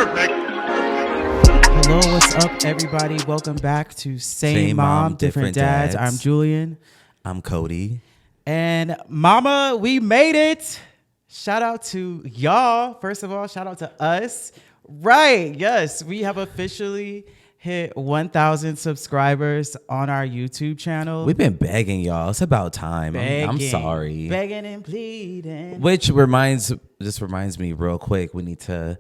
Perfect. Hello, what's up, everybody? Welcome back to Same Mom, Different Dads. I'm Julian. I'm Coty. And Mama, we made it. Shout out to y'all. First of all, shout out to us. Right, yes, we have officially hit 1,000 subscribers on our YouTube channel. We've been begging y'all. It's about time. I'm sorry. Begging and pleading. Which reminds me real quick. We need to,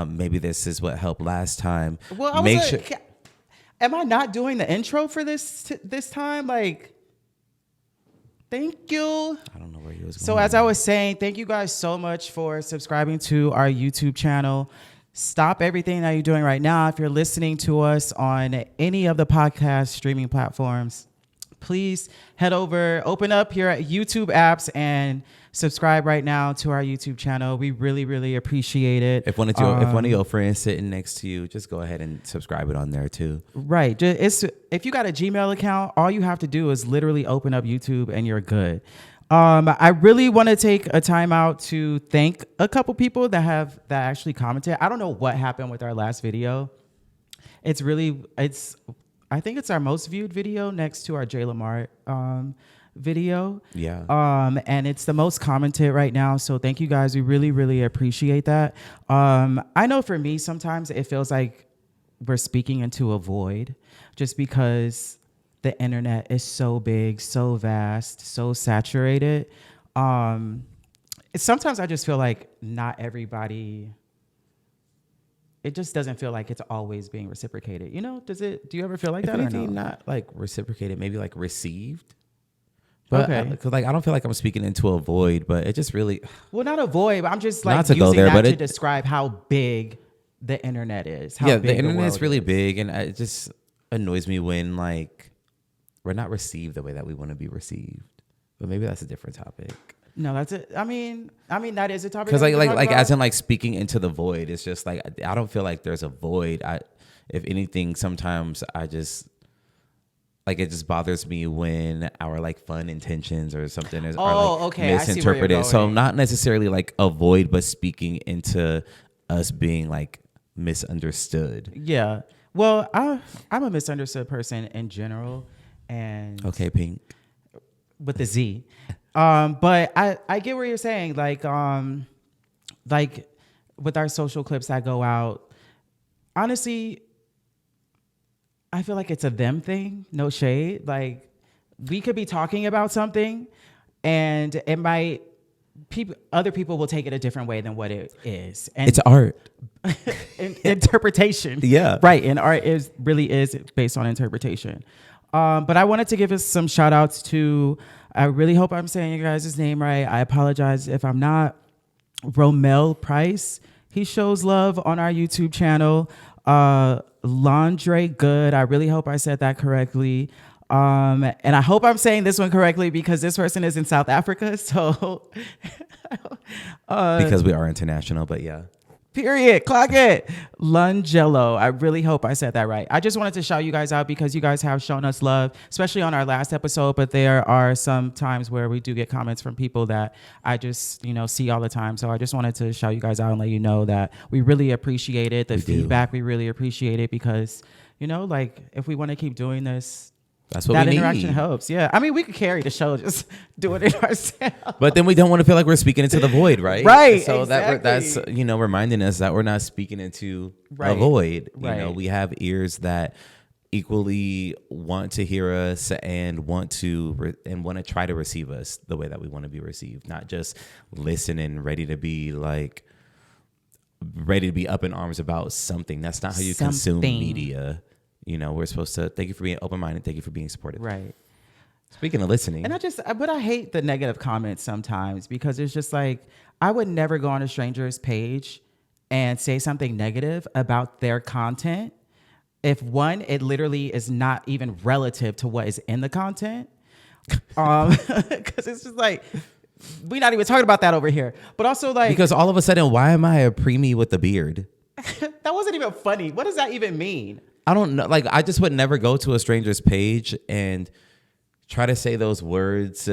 maybe this is what helped last time. Well, am I not doing the intro for this time? Like, thank you. I don't know where you was going. So as I was saying, thank you guys so much for subscribing to our YouTube channel. Stop everything that you're doing right now. If you're listening to us on any of the podcast streaming platforms, please head over, open up your YouTube apps and subscribe right now to our YouTube channel. We really, really appreciate it. If one of your friends sitting next to you, just go ahead and subscribe it on there too. Right. If you got a Gmail account, all you have to do is literally open up YouTube and you're good. I really want to take a time out to thank a couple people that actually commented. I don't know what happened with our last video. I think it's our most viewed video next to our J. Lamar video. Yeah. And it's the most commented right now. So thank you guys. We really, really appreciate that. I know for me, sometimes it feels like we're speaking into a void just because the internet is so big, so vast, so saturated. Sometimes I just feel like not everybody, it just doesn't feel like it's always being reciprocated. You know, do you ever feel like that? Anything, or no? not like reciprocated, maybe like received. But okay. Because I don't feel like I'm speaking into a void, but it just really. Well, not a void, but I'm just like not to using go there, that but to describe how big the internet is. How big the internet's world really is. big, and it just annoys me when like we're not received the way that we want to be received. But maybe that's a different topic. No, that's it. I mean, that is a topic. Because like as in like speaking into the void, it's just like I don't feel like there's a void. If anything, sometimes I just like it just bothers me when our like fun intentions or something are like misinterpreted. So not necessarily like a void, but speaking into us being like misunderstood. Yeah. Well, I'm a misunderstood person in general. And okay, Pink with the Z. But I get what you're saying. Like with our social clips that go out, honestly, I feel like it's a them thing. No shade. Like we could be talking about something and it might, other people will take it a different way than what it is. And it's art. Interpretation. Yeah. Right. And art really is based on interpretation. But I wanted to give us some shout outs to, I really hope I'm saying you guys' name right. I apologize if I'm not. Romel Price. He shows love on our YouTube channel. Laundre Good. I really hope I said that correctly. And I hope I'm saying this one correctly because this person is in South Africa. So, because we are international, but yeah. Period. Clock it. Lungello. I really hope I said that right. I just wanted to shout you guys out because you guys have shown us love, especially on our last episode. But there are some times where we do get comments from people that I just, see all the time. So I just wanted to shout you guys out and let you know that we really appreciate it. The feedback, we really appreciate it because, like if we want to keep doing this, that's what that we interaction need. Helps. Yeah. I mean, we could carry the show just doing it ourselves. But then we don't want to feel like we're speaking into the void, right? Right. So exactly. that's reminding us that we're not speaking into a void. Right. We have ears that equally want to hear us and want to try to receive us the way that we want to be received, not just listening, ready to be up in arms about something. That's not how you consume media. We're supposed to thank you for being open-minded. Thank you for being supportive. Right. Speaking of listening. But I hate the negative comments sometimes because it's just like, I would never go on a stranger's page and say something negative about their content. If one, it literally is not even relative to what is in the content. Because it's just like, we're not even talking about that over here. But also like. Because all of a sudden, why am I a preemie with a beard? That wasn't even funny. What does that even mean? I don't know. Like, I just would never go to a stranger's page and try to say those words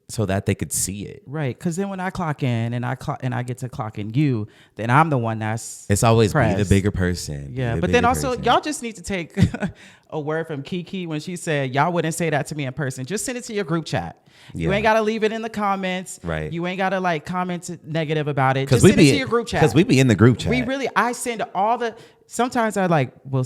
so that they could see it. Right, because then when I clock in and I get to clock in you, then I'm the one that's It's always pressed. be the bigger person. Yeah, but then also y'all just need to take a word from Kiki when she said y'all wouldn't say that to me in person. Just send it to your group chat. You ain't gotta leave it in the comments. Right. You ain't gotta like comment negative about it. Just send it to your group chat. Because we be in the group chat. I send all the. Sometimes I like will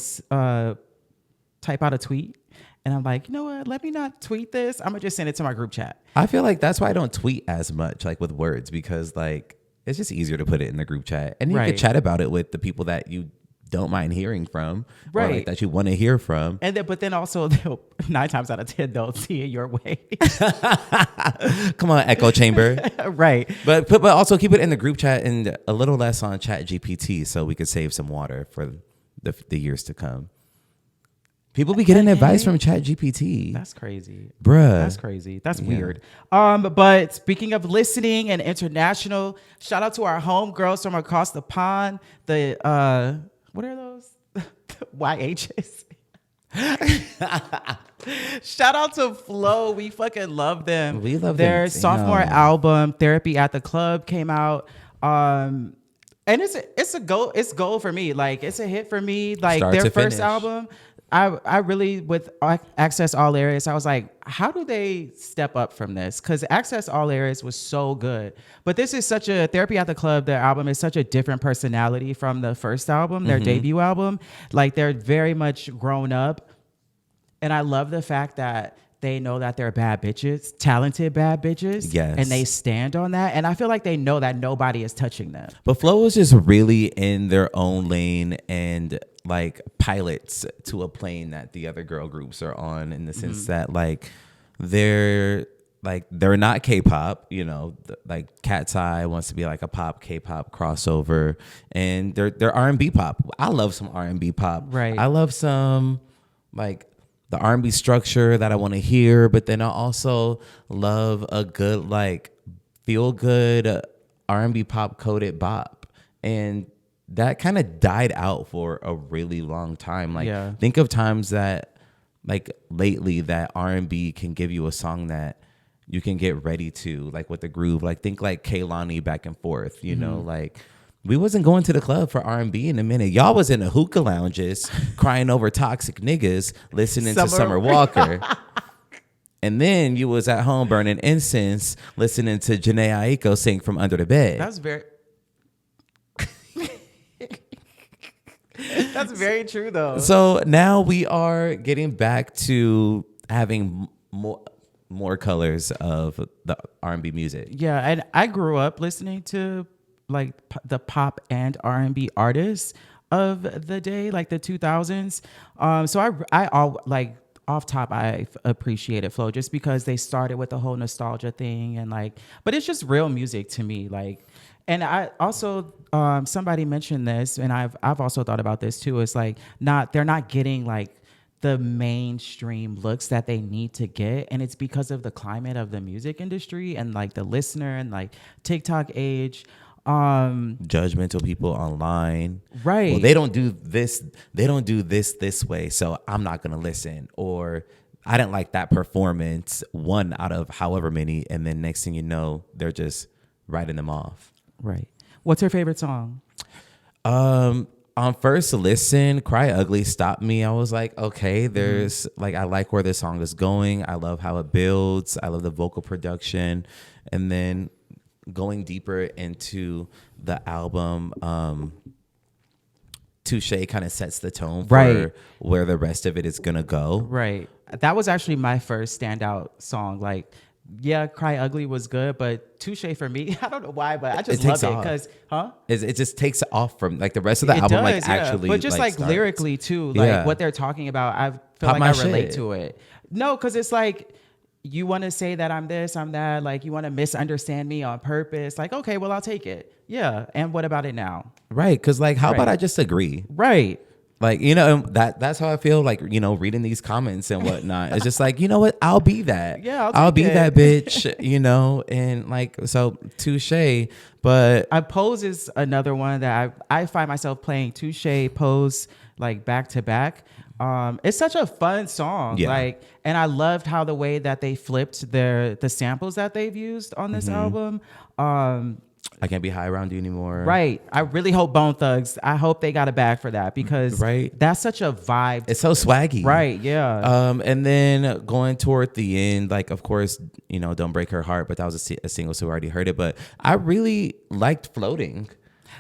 type out a tweet. And I'm like, you know what? Let me not tweet this. I'm gonna just send it to my group chat. I feel like that's why I don't tweet as much, like with words, because like it's just easier to put it in the group chat, and you can chat about it with the people that you don't mind hearing from, or like that you want to hear from. And then, but then also, 9 times out of 10, they'll see it your way. Come on, echo chamber. Right. But also keep it in the group chat and a little less on Chat GPT, so we could save some water for the years to come. People be getting advice from Chat GPT. That's crazy. Bruh. That's crazy. That's weird. But speaking of listening and international, shout out to our homegirls from across the pond. The, what are those? YHs. Shout out to Flo. We fucking love them. We love their them. sophomore album, Therapy at the Club, came out. And it's a goal. It's goal for me. Like it's a hit for me. Like Start their to first finish. album. I really, with Access All Areas, I was like, how do they step up from this? Because Access All Areas was so good. But this is such a, Therapy at the Club, their album is such a different personality from the first album, their debut album. Like they're very much grown up. And I love the fact that they know that they're bad bitches, talented bad bitches. Yes. And they stand on that. And I feel like they know that nobody is touching them. But Flo was just really in their own lane and like pilots to a plane that the other girl groups are on, in the sense that like they're not K-pop, you know, like Cat's Eye wants to be like a pop K-pop crossover, and they're R&B pop. I love some R&B pop. Right. I love some like the R&B structure that I want to hear, but then I also love a good like feel good R&B pop coded bop, and that kind of died out for a really long time. Like think of times that like lately that R&B can give you a song that you can get ready to, like with the groove. Like think like Kehlani Back and Forth, you know, like we wasn't going to the club for R&B in a minute. Y'all was in the hookah lounges crying over toxic niggas, listening to Summer Walker. And then you was at home burning incense, listening to Janae Aiko sing From Under the Bed. That's very... That's very true, though. So now we are getting back to having more colors of the R&B music. Yeah, and I grew up listening to like the pop and R&B artists of the day, like the 2000s. So I all like off top, I appreciated Flo just because they started with the whole nostalgia thing and like, but it's just real music to me, like. And I also, somebody mentioned this, and I've also thought about this too. It's like they're not getting like the mainstream looks that they need to get, and it's because of the climate of the music industry and like the listener and like TikTok age. Judgmental people online, right? Well, they don't do this this way, so I'm not gonna listen. Or I didn't like that performance, one out of however many, and then next thing you know, they're just writing them off. Right. What's your favorite song? On first listen, Cry Ugly stopped me. I was like, okay, there's like, I like where this song is going. I love how it builds. I love the vocal production. And then going deeper into the album, Touche kind of sets the tone for where the rest of it is going to go. Right. That was actually my first standout song. Like, yeah, Cry Ugly was good, but Touche for me, I don't know why, but I just love it because, it just takes off from like the rest of the album, does, actually. But just like starts. Lyrically too, like what they're talking about, I feel like I relate to it. No, because it's like, you want to say that I'm this, I'm that, like you want to misunderstand me on purpose. Like, okay, well, I'll take it. Yeah. And what about it now? Right. Because like, how about I just agree? Right. Like, you know, that's how I feel like, you know, reading these comments and whatnot. It's just like, you know what? I'll be that. Yeah, I'll be that bitch, you know? And like, so Touche, but Pose is another one that I find myself playing Touche, Pose, like back to back. It's such a fun song. Yeah. Like, and I loved how the way that they flipped the samples that they've used on this album. I Can't Be High Around You Anymore. Right. I really hope Bone Thugs, I hope they got a bag for that because that's such a vibe. It's so swaggy. Right. Yeah. And then going toward the end, like, of course, you know, Don't Break Her Heart, but that was a single, so we already heard it. But I really liked Floating.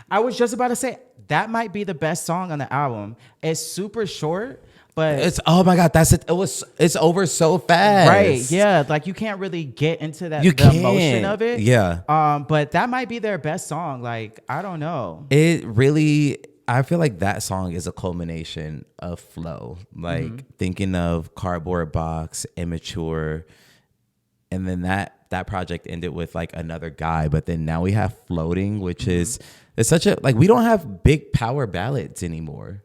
I was just about to say that might be the best song on the album. It's super short, but it's, oh my God, that's it. It's over so fast. Right. Yeah. Like you can't really get into the emotion of it. Yeah. But that might be their best song. Like, I don't know. It really, I feel like that song is a culmination of flow. Like thinking of Cardboard Box, Immature, and then that project ended with like Another Guy. But then now we have Floating, which is, it's such a, like, we don't have big power ballads anymore.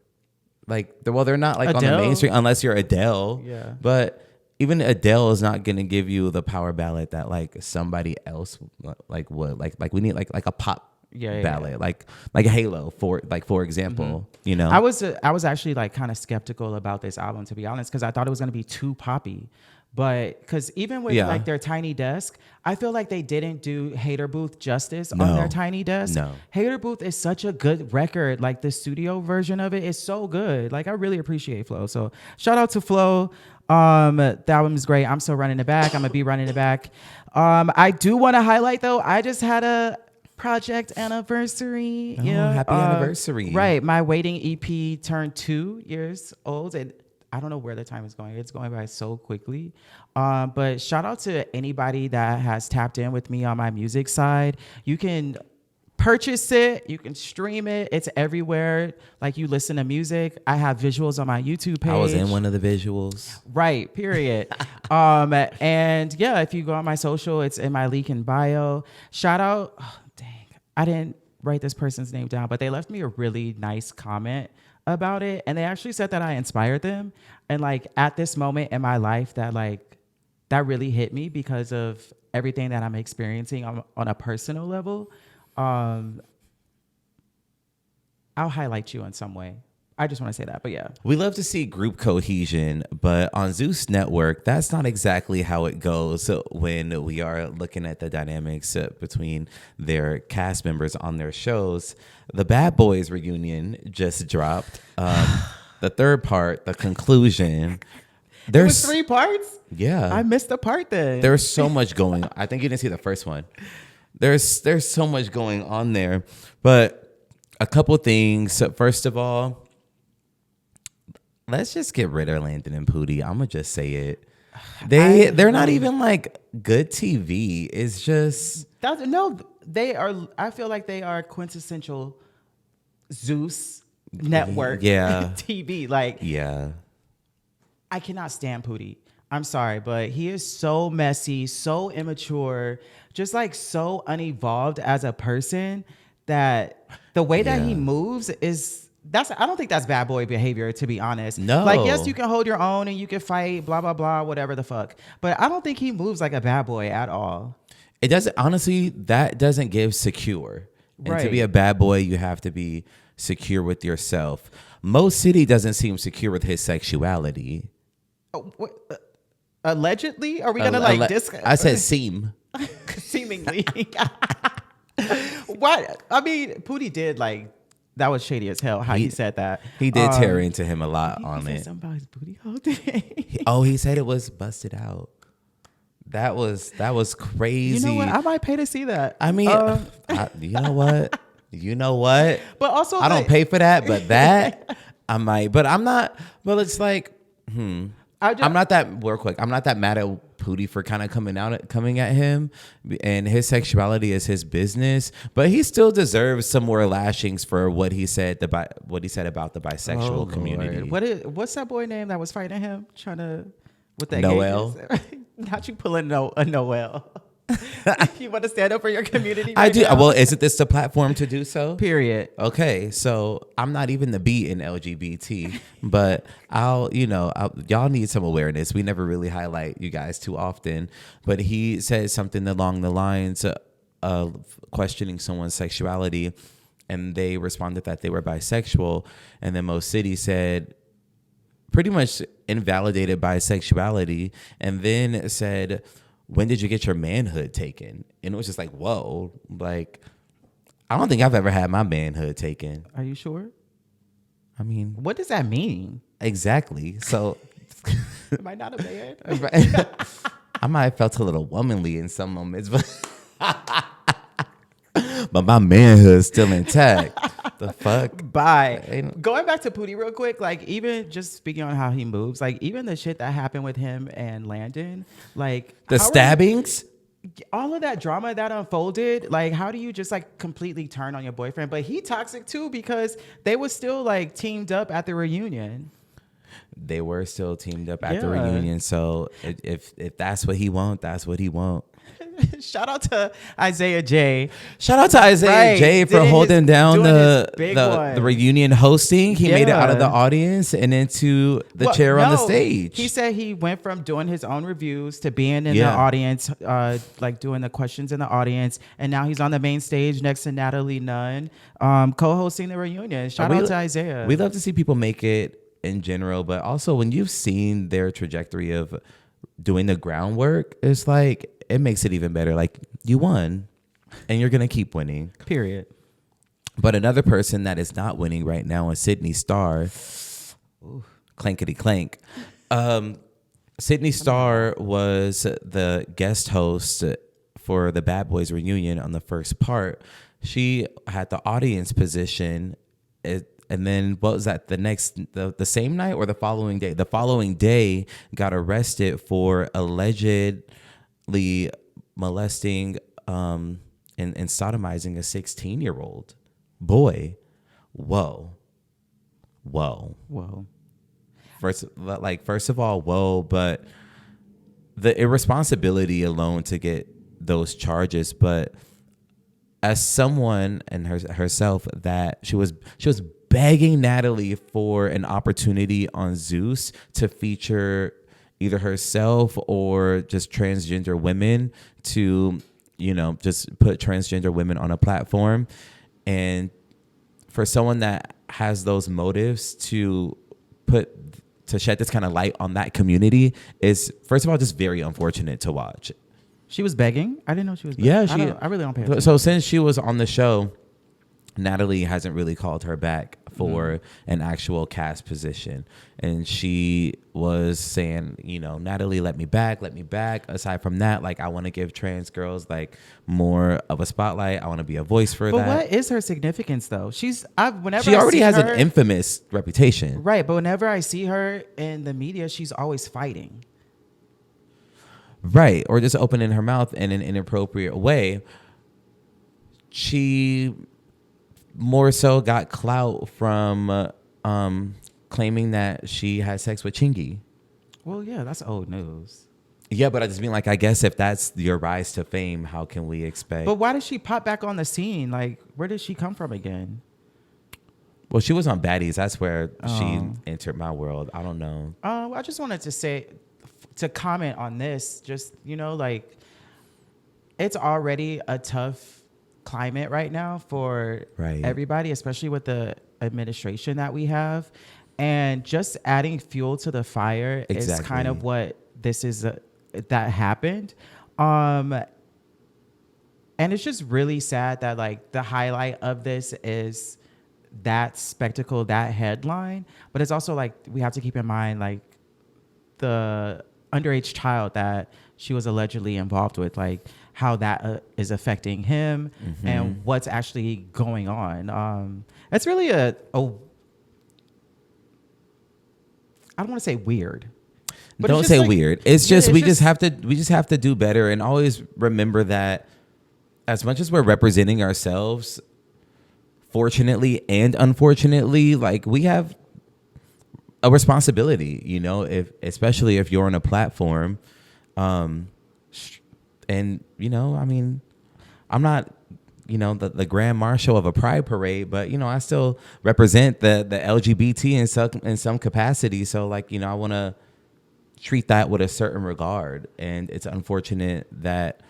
Like, well, they're not like Adele. on the mainstream unless you're Adele. Yeah. But even Adele is not gonna give you the power ballad that like somebody else like would. Like we need like a pop ballad, like Halo for example. You know, I was actually like kind of skeptical about this album, to be honest, because I thought it was gonna be too poppy. But because even with like their Tiny Desk, I feel like they didn't do Hater Booth justice on their Tiny Desk. No. Hater Booth is such a good record. Like the studio version of it is so good. Like I really appreciate Flo. So shout out to Flo. The album is great. I'm still running it back. I'm gonna be running it back. I do want to highlight though, I just had a project anniversary. Happy anniversary. Right. My Waiting EP turned 2 years old. And I don't know where the time is going. It's going by so quickly. But shout out to anybody that has tapped in with me on my music side. You can purchase it. You can stream it. It's everywhere. Like you listen to music. I have visuals on my YouTube page. I was in one of the visuals. Right, period. And yeah, if you go on my social, it's in my link in bio. Shout out. Oh, dang. I didn't write this person's name down, but they left me a really nice comment about it, and they actually said that I inspired them, and like at this moment in my life that really hit me because of everything that I'm experiencing on a personal level. I'll highlight you in some way. I just want to say that, but yeah. We love to see group cohesion, but on Zeus Network, that's not exactly how it goes when we are looking at the dynamics between their cast members on their shows. The Bad Boys reunion just dropped. The third part, the conclusion. There was 3 parts? Yeah. I missed a part then. There's so much going on. I think you didn't see the first one. There's so much going on there. But a couple things. First of all, let's just get rid of Landon and Pootie. I'm gonna just say it. They're not even like good TV. It's just they are. I feel like they are quintessential Zeus Network TV. Like I cannot stand Pootie. I'm sorry, but he is so messy, so immature, just like so unevolved as a person that the way that he moves is. I don't think that's bad boy behavior, to be honest. No. Like, yes, you can hold your own and you can fight, blah, blah, blah, whatever the fuck. But I don't think he moves like a bad boy at all. It doesn't, honestly, that doesn't give secure. And to be a bad boy, you have to be secure with yourself. Mo City doesn't seem secure with his sexuality. Oh, allegedly? Are we going to discuss? I said seem. Seemingly. What? I mean, Pootie did that was shady as hell how he said that. He did tear into him a lot on it. Somebody's booty hole day. Oh, he said it was busted out. That was crazy. You know what? I might pay to see that. I mean, you know what? You know what? But also, I don't pay for that, but that I might. But I'm not. Well, it's like, I'm not that. Real quick, I'm not that mad at Pootie for kind of coming at him, and his sexuality is his business. But he still deserves some more lashings for what he said about the bisexual community. What's that boy name that was fighting him? Trying to with that Noel. Not you pulling a Noel. You want to stand up for your community? I do. Now? Well, isn't this the platform to do so? Period. Okay, so I'm not even the B in LGBT, but y'all need some awareness. We never really highlight you guys too often, but he said something along the lines of questioning someone's sexuality, and they responded that they were bisexual. And then Mo City said, pretty much invalidated bisexuality, and then said, when did you get your manhood taken? And it was just like, whoa, like, I don't think I've ever had my manhood taken. Are you sure? I mean, What does that mean? exactly. So Am I not a man? I might have felt a little womanly in some moments, but my manhood's still intact. The fuck? Bye. Going back to Pootie real quick, like, even just speaking on how he moves, like, even the shit that happened with him and Landon, like The stabbings? all of that drama that unfolded, like, how do you just like completely turn on your boyfriend? But he toxic too, because they were still like teamed up at the reunion. They were still teamed up at the Yeah. reunion. So if that's what he want, that's what he want. Shout out to Isaiah J. Shout out to Isaiah J for holding down the reunion hosting. He made it out of the audience and into the chair on the stage. He said he went from doing his own reviews to being in the audience, like doing the questions in the audience, and now he's on the main stage next to Natalie Nunn, co-hosting the reunion. Shout out to Isaiah. We love to see people make it in general, but also when you've seen their trajectory of doing the groundwork, it's like, it makes it even better. Like, you won and you're going to keep winning. Period. But another person that is not winning right now is Sidney Starr. Ooh, clankety clank. Sidney Starr was the guest host for the Bad Boys reunion on the first part. She had the audience position. And then what was that? The same night or the following day? The following day got arrested for allegedly molesting and sodomizing a 16-year-old boy. Whoa. First of all, whoa, but the irresponsibility alone to get those charges, but as someone and herself that she was begging Natalie for an opportunity on Zeus to feature either herself or just transgender women, to, just put transgender women on a platform. And for someone that has those motives to shed this kind of light on that community is, first of all, just very unfortunate to watch. She was begging? I didn't know she was begging. Yeah, I really don't pay attention. So since she was on the show, Natalie hasn't really called her back for an actual cast position. And she was saying, Natalie, let me back. Aside from that, like, I want to give trans girls like more of a spotlight. I want to be a voice for that. But what is her significance though? She already has an infamous reputation. Right. But whenever I see her in the media, she's always fighting. Right. Or just opening her mouth in an inappropriate way. She more so got clout from claiming that she had sex with Chingy. Well, yeah, that's old news. Yeah, but I just mean, like, I guess if that's your rise to fame, how can we expect? But why did she pop back on the scene? Like, where did she come from again? Well, she was on Baddies. That's where she entered my world. I don't know. I just wanted to comment on this. Just, like, it's already a tough climate right now for everybody, especially with the administration that we have, and just adding fuel to the fire is kind of what this is that happened, and it's just really sad that like the highlight of this is that spectacle, that headline, but it's also like we have to keep in mind like the underage child that she was allegedly involved with, like how that is affecting him and what's actually going on. It's really I don't want to say weird. But don't say like, weird. It's just we just have to do better and always remember that as much as we're representing ourselves, fortunately and unfortunately, like we have a responsibility, especially if you're on a platform. And, I mean, I'm not, the grand marshal of a pride parade, but, I still represent the LGBT in some capacity. So, like, I want to treat that with a certain regard. And it's unfortunate that,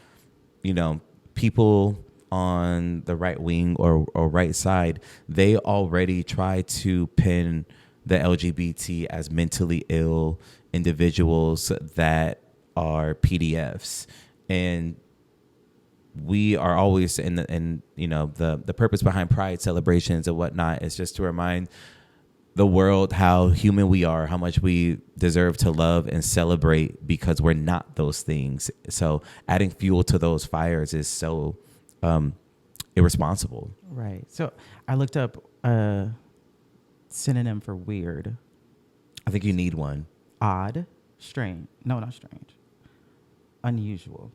people on the right wing or right side, they already try to pin the LGBT as mentally ill individuals that are PDFs. And we are always the purpose behind Pride celebrations and whatnot is just to remind the world how human we are, how much we deserve to love and celebrate because we're not those things. So adding fuel to those fires is so irresponsible. Right. So I looked up a synonym for weird. I think you need one. Odd, strange. No, not strange. Unusual.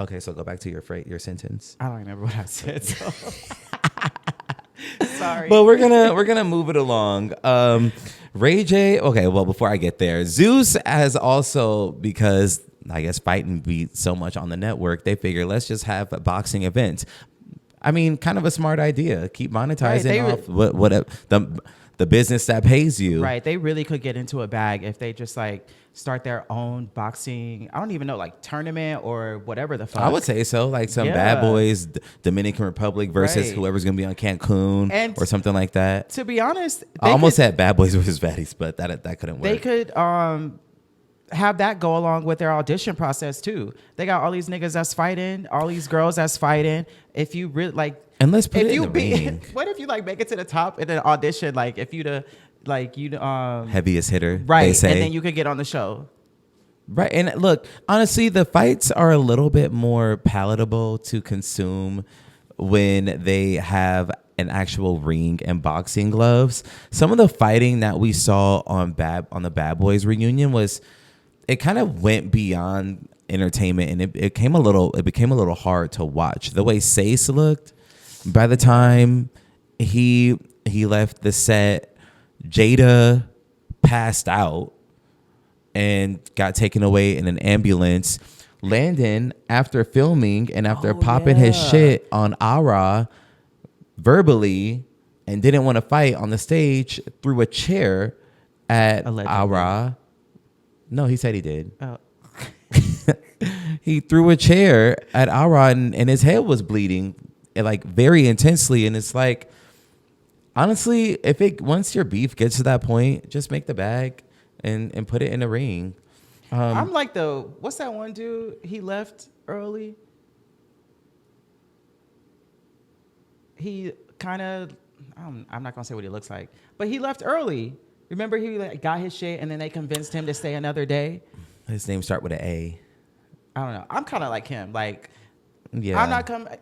Okay, so go back to your sentence. I don't remember what I said. So. Sorry. But we're gonna move it along. Ray J. Okay, well before I get there, Zeus has also, because I guess fighting beat so much on the network, they figure let's just have a boxing event. I mean, kind of a smart idea. Keep monetizing off what the business that pays you. Right. They really could get into a bag if they just like start their own boxing. I don't even know, like tournament or whatever the fuck. I would say so. Like some Bad Boys, Dominican Republic versus whoever's going to be on Cancun or something like that. To be honest, I almost had Bad Boys versus Baddies, but that couldn't work. They could have that go along with their audition process too. They got all these niggas that's fighting, all these girls that's fighting. If you really like, and let's put it in the ring. What if you like make it to the top in an audition? Like if you heaviest hitter, right? They say. And then you could get on the show, right? And look, honestly, the fights are a little bit more palatable to consume when they have an actual ring and boxing gloves. Some of the fighting that we saw on the Bad Boys reunion it kind of went beyond entertainment, and it became a little hard to watch. The way Zeus looked, by the time he left the set, Jada passed out and got taken away in an ambulance. Landon, after filming and after popping his shit on Ara verbally and didn't want to fight on the stage, threw a chair at Ara. No, he said he did. Oh. He threw a chair at Ara and his head was bleeding like very intensely. And it's like, honestly, once your beef gets to that point, just make the bag and put it in the ring. I'm like what's that one dude? He left early. He kind of, I'm not gonna say what he looks like, but he left early. Remember, he got his shit, and then they convinced him to stay another day. His name start with an A. I don't know. I'm kind of like him. Like, yeah,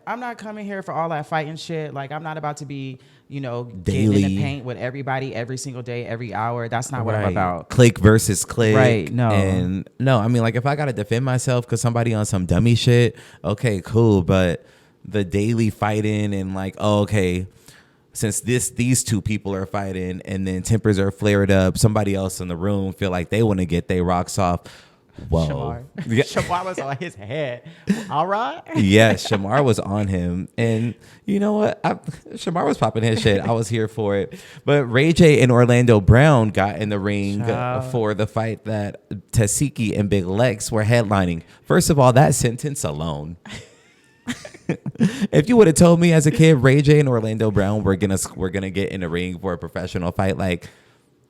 I'm not coming here for all that fighting shit. Like, I'm not about to be, daily getting in the paint with everybody every single day, every hour. That's not what I'm about. Click versus click. Right. No. And no, I mean, like, if I gotta defend myself because somebody on some dummy shit, okay, cool. But the daily fighting and like, okay, since these two people are fighting and then tempers are flared up, somebody else in the room feel like they want to get their rocks off. Whoa. Shamar. Yeah. Shamar was on his head. All right. Yes, Shamar was on him. And you know what? Shamar was popping his shit. I was here for it. But Ray J and Orlando Brown got in the ring for the fight that Tasiki and Big Lex were headlining. First of all, that sentence alone. If you would have told me as a kid Ray J and Orlando Brown were gonna get in the ring for a professional fight, like,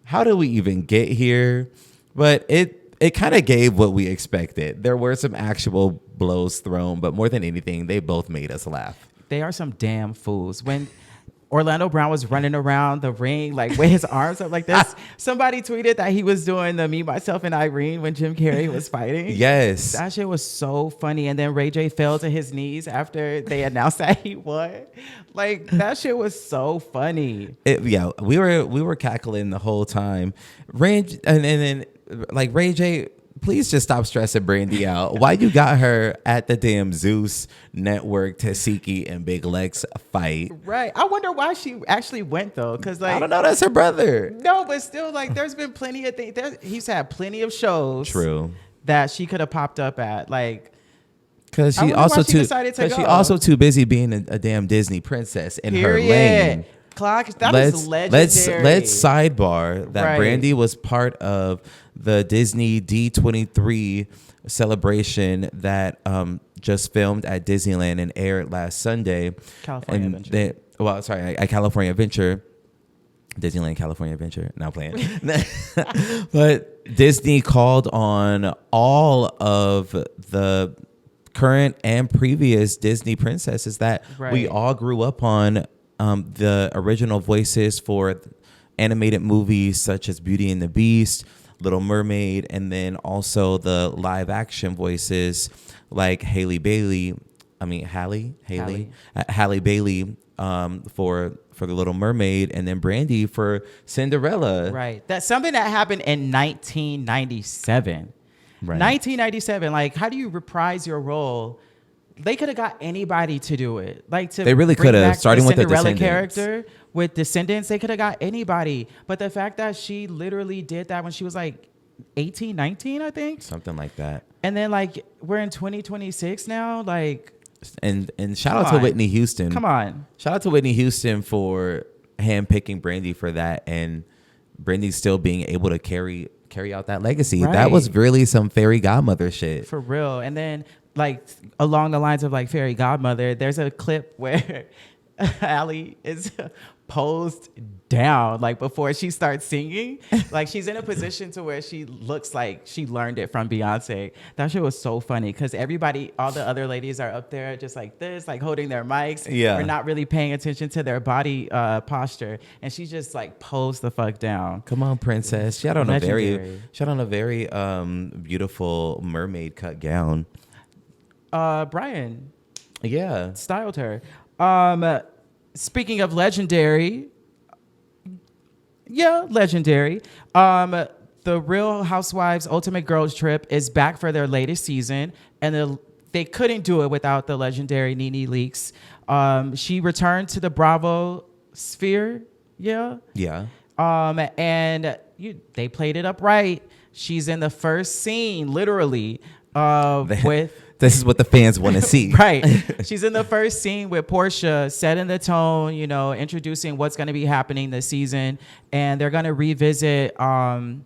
how do we even get here? But it kind of gave what we expected. There were some actual blows thrown, but more than anything, they both made us laugh. They are some damn fools. When Orlando Brown was running around the ring, like with his arms up like this, somebody tweeted that he was doing the Me, Myself, and Irene when Jim Carrey was fighting. Yes. That shit was so funny. And then Ray J fell to his knees after they announced that he won. Like, that shit was so funny. Yeah, we were cackling the whole time. Ray J, please just stop stressing Brandy out. Why you got her at the damn Zeus Network Tasiki and Big Lex fight? Right. I wonder why she actually went though, because like, I don't know. That's her brother. No, but still, like, there's been plenty of things. He's had plenty of shows. True. That she could have popped up at, like. Because she also too busy being a damn Disney princess in her lane. Clock, that is legendary. Let's sidebar that Brandy was part of the Disney D23 celebration that just filmed at Disneyland and aired last Sunday. California Adventure. At California Adventure. Disneyland California Adventure. Now playing. But Disney called on all of the current and previous Disney princesses that we all grew up on, the original voices for animated movies such as Beauty and the Beast, Little Mermaid, and then also the live action voices like Halle Bailey for the Little Mermaid, and then Brandy for Cinderella. Right. That's something that happened in 1997. Right. 1997. Like, how do you reprise your role? They could have got anybody to do it. Like, they really could have, starting with the Cinderella Descendants. character with Descendants. They could have got anybody. But the fact that she literally did that when she was like 18, 19, I think. Something like that. And then like we're in 2026 now. Like. And shout out to Whitney Houston. Come on. Shout out to Whitney Houston for handpicking Brandy for that, and Brandy still being able to carry out that legacy. Right. That was really some fairy godmother shit. For real. And then like along the lines of like fairy godmother, there's a clip where Allie is posed down like before she starts singing. Like she's in a position to where she looks like she learned it from Beyonce. That shit was so funny because everybody, all the other ladies are up there just like this, like holding their mics. Yeah. We're not really paying attention to their body posture. And she just like posed the fuck down. Come on, princess. She had on Legendary. a very beautiful mermaid cut gown. Brian Yeah. styled her. Speaking of legendary, legendary. The Real Housewives Ultimate Girls Trip is back for their latest season, and they couldn't do it without the legendary Nene Leakes. She returned to the Bravo sphere. Yeah. And they played it up right. She's in the first scene, literally, with. This is what the fans want to see. Right. She's in the first scene with Portia, setting the tone, introducing what's going to be happening this season. And they're going to revisit the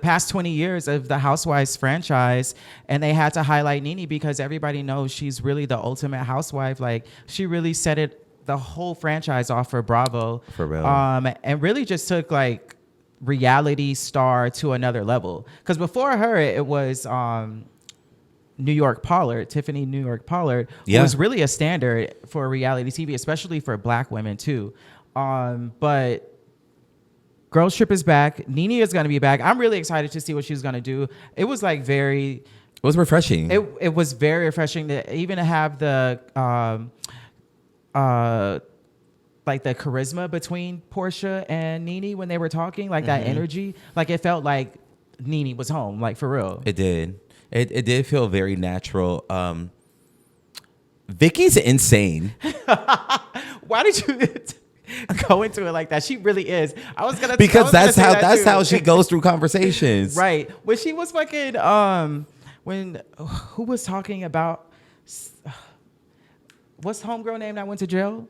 past 20 years of the Housewives franchise. And they had to highlight Nene because everybody knows she's really the ultimate housewife. Like, she really set the whole franchise off for Bravo. For real. And really just took, like, reality star to another level. Because before her, it was... Tiffany New York Pollard, who was really a standard for reality TV, especially for Black women too. But Girls Trip is back. Nene is going to be back. I'm really excited to see what she's going to do. It was like It was refreshing. It was very refreshing to even have the like the charisma between Portia and Nene when they were talking, like that energy. Like it felt like Nene was home, like for real. It did. It did feel very natural. Vicky's insane. Why did you go into it like that? She really is. Because that's how she goes through conversations. Right. When she was fucking who was talking about what's homegirl name that went to jail?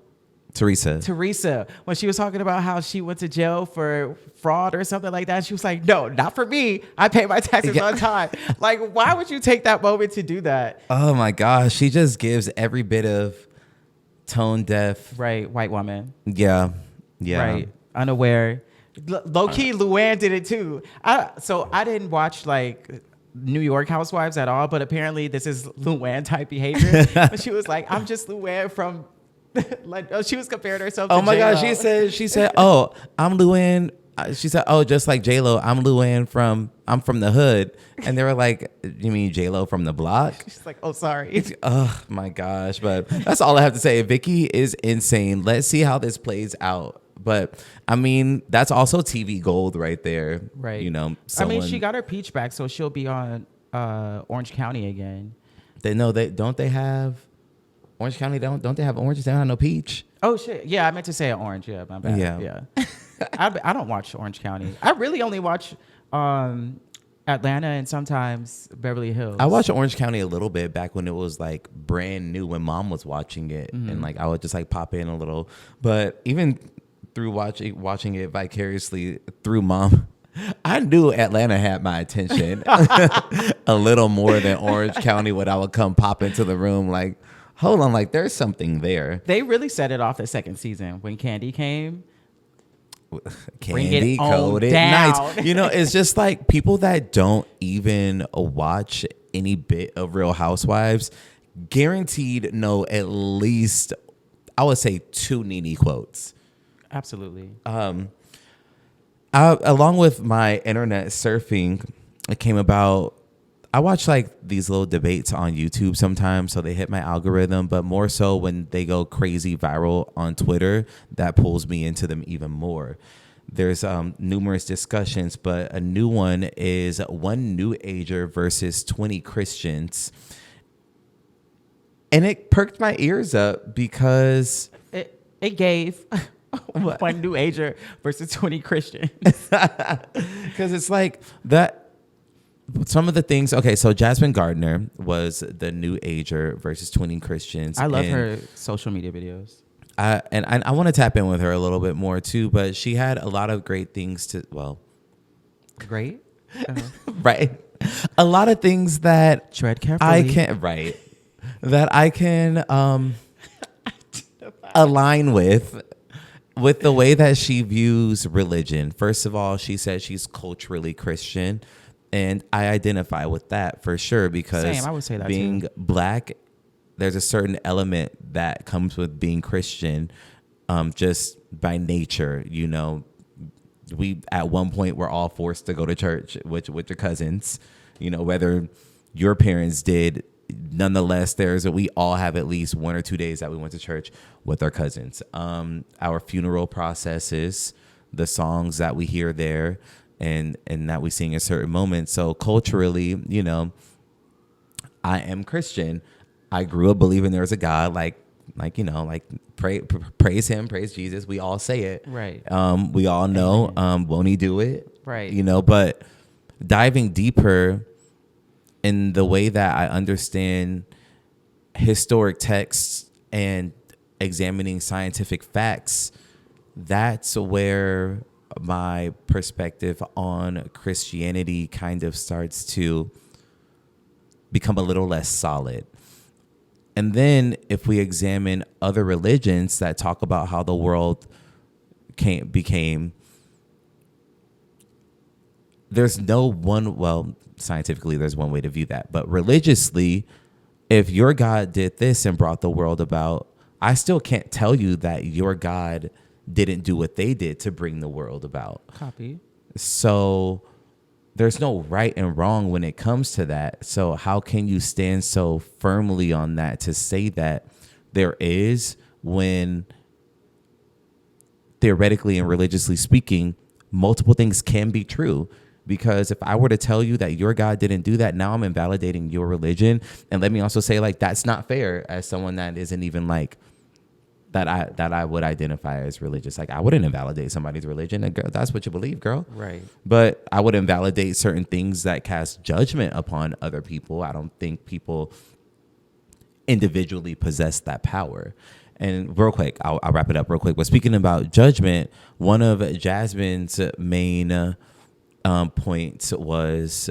Teresa, when she was talking about how she went to jail for fraud or something like that, she was like, no, not for me. I pay my taxes on time. Like, why would you take that moment to do that? Oh my gosh. She just gives every bit of tone deaf. Right. White woman. Yeah. Right. Unaware. Low key, Luann did it too. So I didn't watch like New York Housewives at all, but apparently this is Luann type behavior. But she was like, I'm just Luann from... like she was comparing herself to oh my J-Lo. gosh, she said oh, I'm Luann. She said, oh, just like J-Lo, I'm Luann I'm from the hood. And they were like, you mean J-Lo from the block? She's like, oh, sorry. Oh my gosh. But that's all I have to say. Vicky is insane. Let's see how this plays out. But I mean, that's also TV gold right there. Right. I mean, she got her peach back, so she'll be on Orange County again. They have Orange County, don't they have oranges? They don't have no peach. Oh shit! Yeah, I meant to say orange. Yeah, my bad. Yeah. I don't watch Orange County. I really only watch Atlanta and sometimes Beverly Hills. I watched Orange County a little bit back when it was like brand new when Mom was watching it, and like I would just like pop in a little. But even through watching it vicariously through Mom, I knew Atlanta had my attention a little more than Orange County when I would come pop into the room like, hold on, like there's something there. They really set it off the second season when Candy came. Candy coated nights. It's just like people that don't even watch any bit of Real Housewives guaranteed know at least, I would say, 2 Nene quotes. Absolutely. Along with my internet surfing, it came about. I watch like these little debates on YouTube sometimes, so they hit my algorithm, but more so when they go crazy viral on Twitter, that pulls me into them even more. There's numerous discussions, but a new one is one new ager versus 20 Christians. And it perked my ears up because it gave one new ager versus 20 Christians. Because it's like that. Some of the things, okay, so Jasmine Gardner was the new ager versus 20 Christians. I love her social media videos. I want to tap in with her a little bit more too, but she had a lot of great things Great? Right. A lot of things that tread carefully. That I can align with the way that she views religion. First of all, she said she's culturally Christian. And I identify with that for sure because Same, I would say that being too. Black, there's a certain element that comes with being Christian, just by nature. We at one point were all forced to go to church with your cousins. Whether your parents did, nonetheless, we all have at least 1 or 2 days that we went to church with our cousins. Our funeral processes, the songs that we hear there. And that we sing at certain moments. So culturally, I am Christian. I grew up believing there was a God, praise him, praise Jesus. We all say it. Right. We all know, won't he do it? Right. But diving deeper in the way that I understand historic texts and examining scientific facts, that's where my perspective on Christianity kind of starts to become a little less solid. And then if we examine other religions that talk about how the world became, there's no one, well, scientifically there's one way to view that, but religiously, if your God did this and brought the world about, I still can't tell you that your God didn't do what they did to bring the world about. Copy. So there's no right and wrong when it comes to that. So how can you stand so firmly on that to say that there is, when theoretically and religiously speaking, multiple things can be true? Because if I were to tell you that your God didn't do that, now I'm invalidating your religion. And let me also say, that's not fair as someone that isn't even that I would identify as religious. I wouldn't invalidate somebody's religion. And girl, that's what you believe, girl. Right. But I would invalidate certain things that cast judgment upon other people. I don't think people individually possess that power. And real quick, I'll wrap it up real quick. But speaking about judgment, one of Jasmine's main points was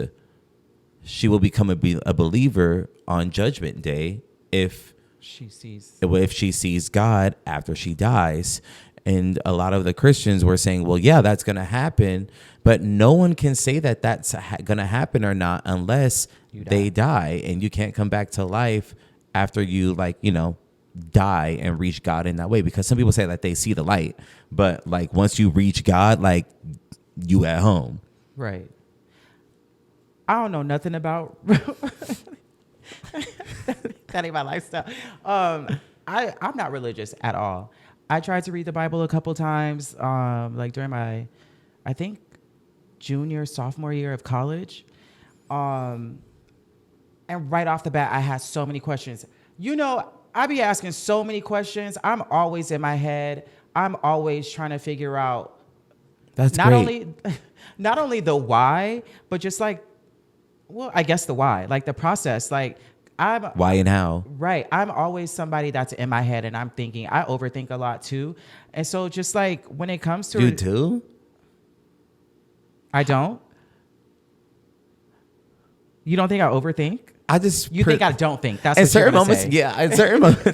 she will become a believer on Judgment Day if she sees God after she dies. And a lot of the Christians were saying, well, yeah, that's going to happen. But no one can say that that's going to happen or not unless they die. And you can't come back to life after you die and reach God in that way. Because some people say that they see the light. But once you reach God, you at home. Right. I don't know nothing about that ain't my lifestyle. I'm not religious at all. I tried to read the Bible a couple times, during my, I think, sophomore year of college. And right off the bat, I had so many questions. I be asking so many questions. I'm always in my head. I'm always trying to figure out not only the why, but just I guess the why, the process, why and how. Right. I'm always somebody that's in my head and I'm thinking. I overthink a lot too. And so just when it comes to You too? I don't. You don't think I overthink? I just You think I don't think? That's in what certain you're gonna moments. say. Yeah, in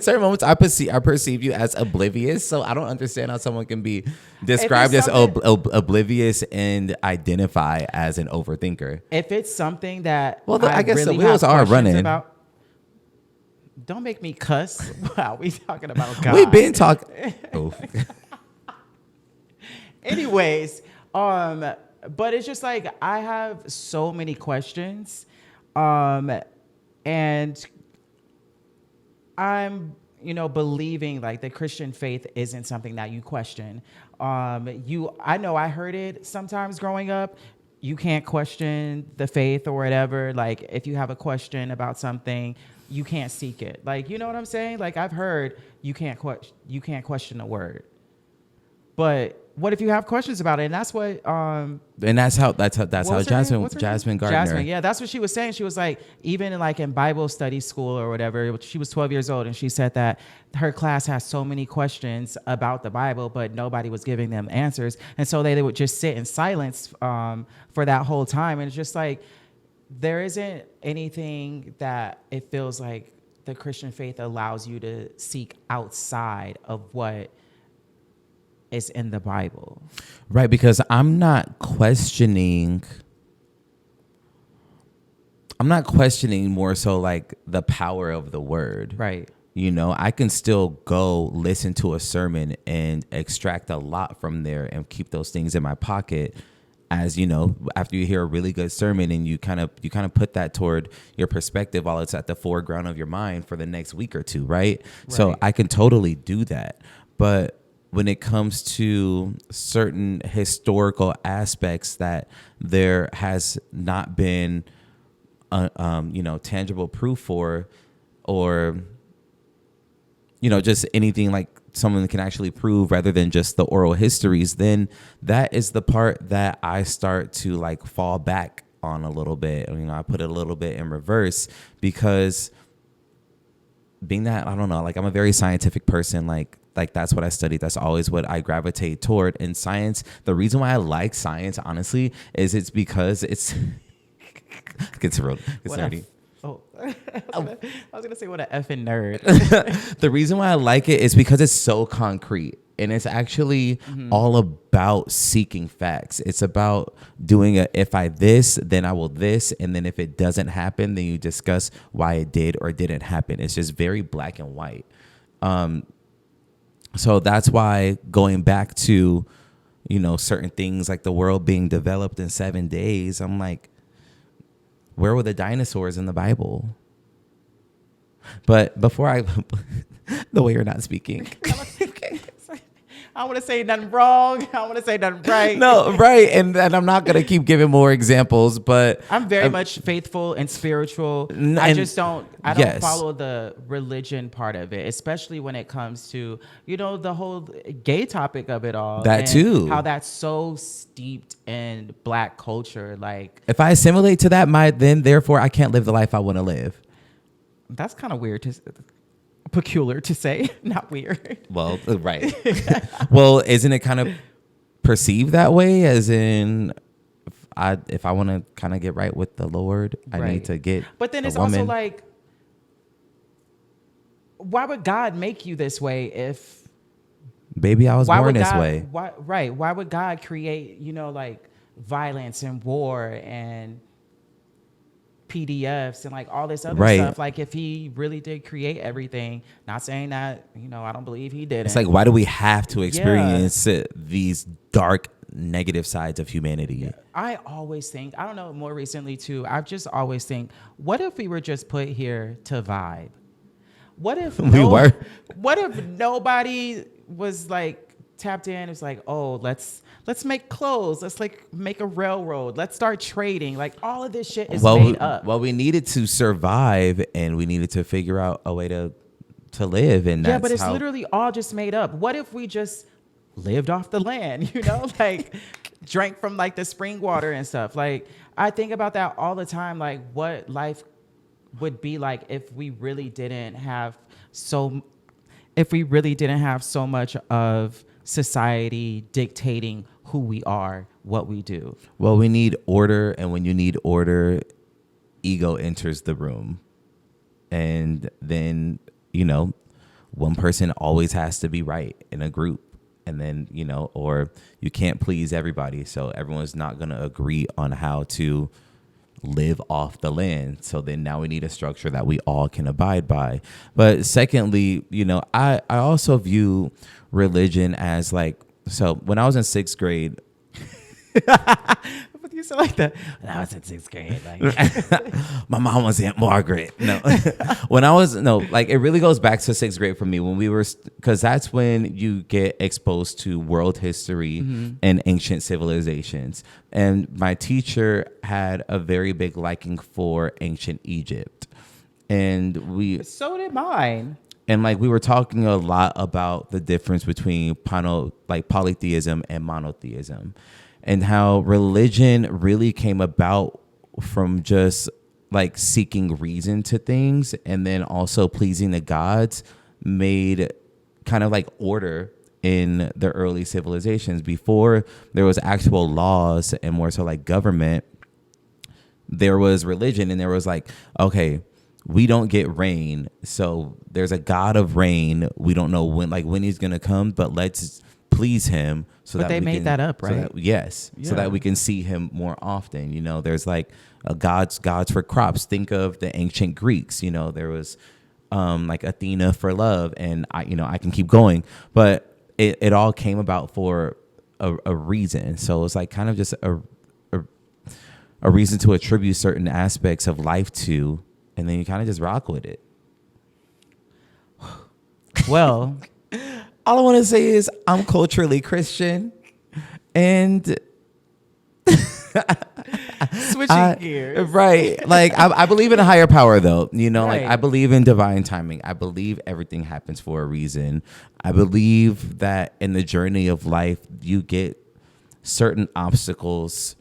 certain moments, I perceive you as oblivious. So I don't understand how someone can be described as oblivious and identify as an overthinker. If it's something that I guess really the wheels have are questions running. about, don't make me cuss. Wow, we talking about God. We've been talking. Oh. Anyways, but it's just like I have so many questions, and I'm, believing like the Christian faith isn't something that you question. I know I heard it sometimes growing up. You can't question the faith or whatever. Like if you have a question about something, you can't seek it. Like, you know what I'm saying? Like I've heard you can't question a word. But what if you have questions about it? And that's what and that's how Jasmine Gardner. Jasmine, yeah, that's what she was saying. She was like, even in Bible study school or whatever, she was 12 years old, and she said that her class has so many questions about the Bible, but nobody was giving them answers, and so they would just sit in silence for that whole time. And it's just like there isn't anything that it feels like the Christian faith allows you to seek outside of what is in the Bible. Right, because I'm not questioning more so like the power of the word. Right. I can still go listen to a sermon and extract a lot from there and keep those things in my pocket. As after you hear a really good sermon and you kind of put that toward your perspective while it's at the foreground of your mind for the next week or two, right? So I can totally do that. But when it comes to certain historical aspects that there has not been, tangible proof for, or, just anything like someone can actually prove rather than just the oral histories, then that is the part that I start to like fall back on a little bit. I put it a little bit in reverse because being that, I don't know, like I'm a very scientific person, like that's what I study. That's always what I gravitate toward. In science, the reason why I like science, honestly, is it's because it's gets nerdy. I was gonna say what an effing nerd. The reason why I like it is because it's so concrete. And it's actually all about seeking facts. It's about doing if I this, then I will this. And then if it doesn't happen, then you discuss why it did or didn't happen. It's just very black and white. So that's why going back to, certain things like the world being developed in 7 days, I'm like, where were the dinosaurs in the Bible? But before the way you're not speaking. I don't want to say nothing wrong. I don't want to say nothing right. No, right. And I'm not going to keep giving more examples, but I'm very much faithful and spiritual. I don't follow the religion part of it, especially when it comes to, the whole gay topic of it all. That too. How that's so steeped in Black culture. Like, if I assimilate to that, then therefore I can't live the life I want to live. That's kind of weird peculiar to say, not weird. Well, right. Well, isn't it kind of perceived that way? As in, if I want to kind of get right with the Lord, I need to get. But then it's also like, why would God make you this way? If baby, I was born this way. Why would God create, like violence and war and PDFs and like all this other stuff? Like if he really did create everything, not saying that, I don't believe he did. It's like, why do we have to experience these dark negative sides of humanity? Yeah. I always think, I don't know, more recently too, I've just always think, what if we were just put here to vibe? What if what if nobody was like tapped in? It's like, oh, let's make clothes. Let's like make a railroad. Let's start trading. Like all of this shit is made up. Well, we needed to survive and we needed to figure out a way to live. And yeah, but it's literally all just made up. What if we just lived off the land, like drank from like the spring water and stuff? Like I think about that all the time. Like what life would be like if we really didn't have so much of society dictating who we are, what we do. Well, we need order, and when you need order, ego enters the room. And then, one person always has to be right in a group. And then, or you can't please everybody. So everyone's not going to agree on how to live off the land. So then now we need a structure that we all can abide by. But secondly, I also view religion as like, so when I was in sixth grade, you said like that. When I was in sixth grade, like my mom was Aunt Margaret. No, it really goes back to sixth grade for me when we were, because that's when you get exposed to world history and ancient civilizations. And my teacher had a very big liking for ancient Egypt, and so did mine. And we were talking a lot about the difference between polytheism and monotheism, and how religion really came about from just seeking reason to things, and then also pleasing the gods made kind of order in the early civilizations. Before there was actual laws and more so government, there was religion, and there was okay, we don't get rain, so there's a god of rain. We don't know when he's gonna come, but let's please him. So but that they we made can, that up, right? So that we can see him more often. There's gods for crops. Think of the ancient Greeks. There was Athena for love, and I can keep going, but it all came about for a reason. So it's kind of just a reason to attribute certain aspects of life to, and then you kind of just rock with it. Well, all I want to say is I'm culturally Christian, and switching gears. Right. I believe in a higher power, though. Right. I believe in divine timing. I believe everything happens for a reason. I believe that in the journey of life, you get certain obstacles,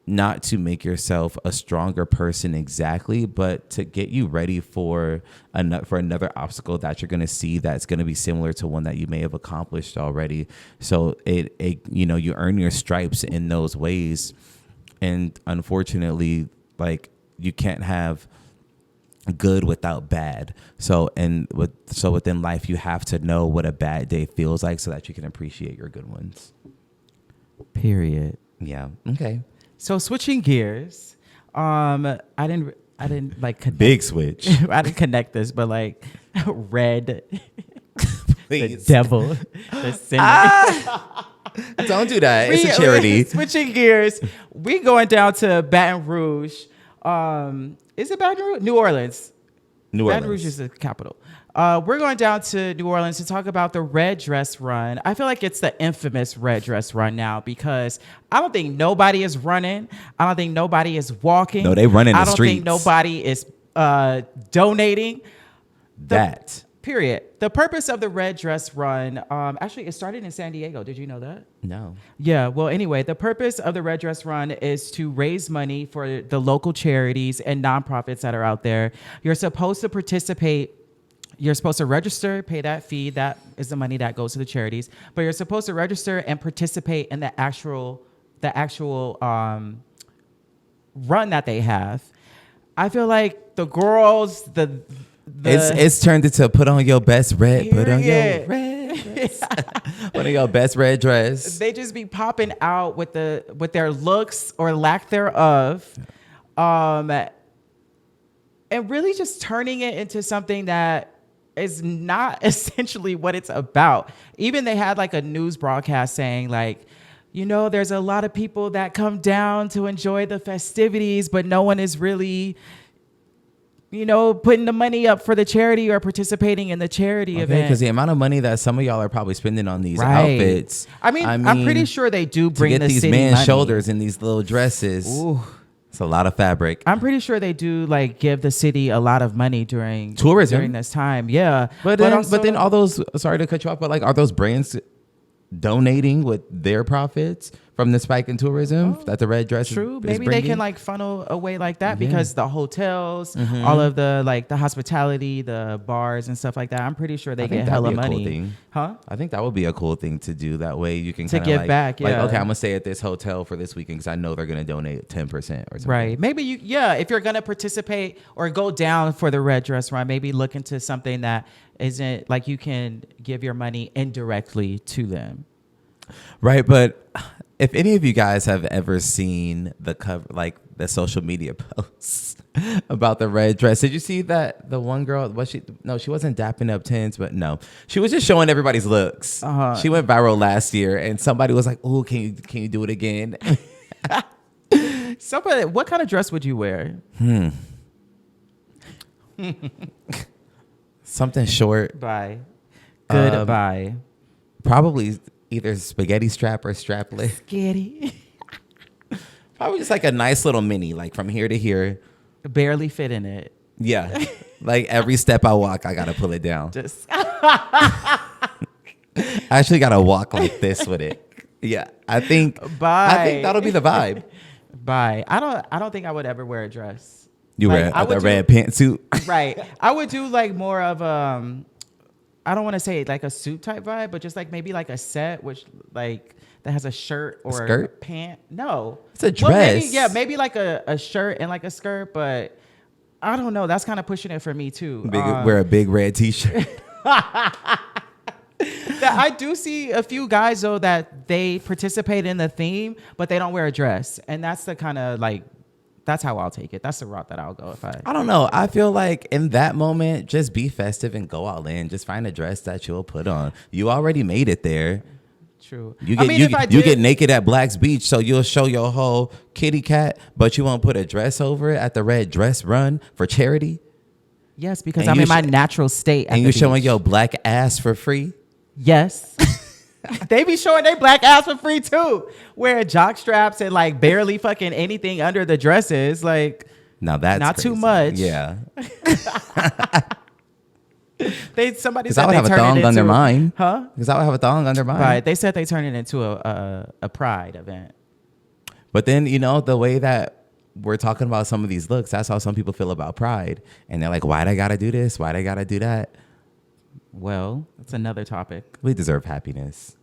not to make yourself a stronger person exactly, but to get you ready for another obstacle that you're going to see that's going to be similar to one that you may have accomplished already. So you earn your stripes in those ways. And unfortunately, you can't have good without bad. So within life, you have to know what a bad day feels like so that you can appreciate your good ones. Period. Yeah. Okay. So switching gears, I didn't connect. Big switch. I didn't connect this, but red, the Please. devil, the sinner. Don't do that. It's a charity. Switching gears, we going down to Baton Rouge. Is it Baton Rouge? New Orleans. Baton Rouge is the capital. We're going down to New Orleans to talk about the red dress run. I feel like it's the infamous red dress run now because I don't think nobody is running. I don't think nobody is walking. No, they run in the streets. I don't think nobody is donating. Period. The purpose of the red dress run, actually, it started in San Diego. Did you know that? No. Yeah. Well, anyway, the purpose of the red dress run is to raise money for the local charities and nonprofits that are out there. You're supposed to participate. You're supposed to register, pay that fee. That is the money that goes to the charities. But you're supposed to register and participate in the actual run that they have. I feel like the girls, it's turned into put on your best red. Period. Put on your red dress. Put on your best red dress. They just be popping out with their looks or lack thereof, and really just turning it into something that is not essentially what it's about. Even they had a news broadcast saying there's a lot of people that come down to enjoy the festivities, but no one is really putting the money up for the charity or participating in the charity event. Because the amount of money that some of y'all are probably spending on these outfits. I mean, I'm pretty sure they do bring to get the these city man's money. shoulders in these little dresses. Ooh. It's a lot of fabric. I'm pretty sure they do give the city a lot of money during tourism during this time. Yeah. But then all those, sorry to cut you off, but are those brands donating with their profits from the spike in tourism that the red dress True. is Maybe bringing. they can like funnel away like that because the hotels, all of the like the hospitality, the bars and stuff like that. I'm pretty sure they get hella money. Cool thing. Huh? I think that would be a cool thing to do. That way you can To kinda give like, back, Like, yeah. okay, I'm gonna stay at this hotel for this weekend because I know they're gonna donate 10% or something. Right. Maybe if you're gonna participate or go down for the red dress run, maybe look into something that isn't like you can give your money indirectly to them. Right, but if any of you guys have ever seen the cover, like the social media posts about the red dress, did you see that the one girl she wasn't dapping up tens, but no, she was just showing everybody's looks. She went viral last year, and somebody was like, "Oh, can you do it again?" Somebody, what kind of dress would you wear? Something short. Bye. Goodbye. Probably either spaghetti strap or strapless. Spaghetti. Probably just like a nice little mini, like from here to here. Barely fit in it. Yeah. Like every step I walk, I got to pull it down. Just I actually got to walk like this with it. Yeah. I think that'll be the vibe. Bye. I don't think I would ever wear a dress. You Like, wear the red pantsuit. Right. I would do like more of I don't want to say like a suit type vibe, but just like maybe like a set, which like that has a shirt or a skirt? pant. No, It's a dress. Maybe like a shirt and like a skirt, but I don't know. That's kind of pushing it for me too. Wear a big red t-shirt. I do see a few guys though that they participate in the theme, but they don't wear a dress, and that's the kind of like. That's how I'll take it. That's the route that I'll go if I don't know. I feel like in that moment, just be festive and go all in. Just find a dress that you'll put on. You already made it there. True. You get naked at Black's Beach, so you'll show your whole kitty cat, but you won't put a dress over it at the red dress run for charity. Yes, because I'm in my natural state. And you're showing your black ass for free. Yes. They be showing their black ass for free too. Wearing jock straps and like barely fucking anything under the dresses. Like, now that's not crazy. too much. Yeah. Somebody Because said I would they have a turned thong it under into mine. Huh? Because I would have a thong under mine. Right. They said they turned it into a pride event. But then, the way that we're talking about some of these looks, that's how some people feel about pride. And they're like, why'd I gotta do this? Why'd I gotta do that? Well, that's another topic. We deserve happiness.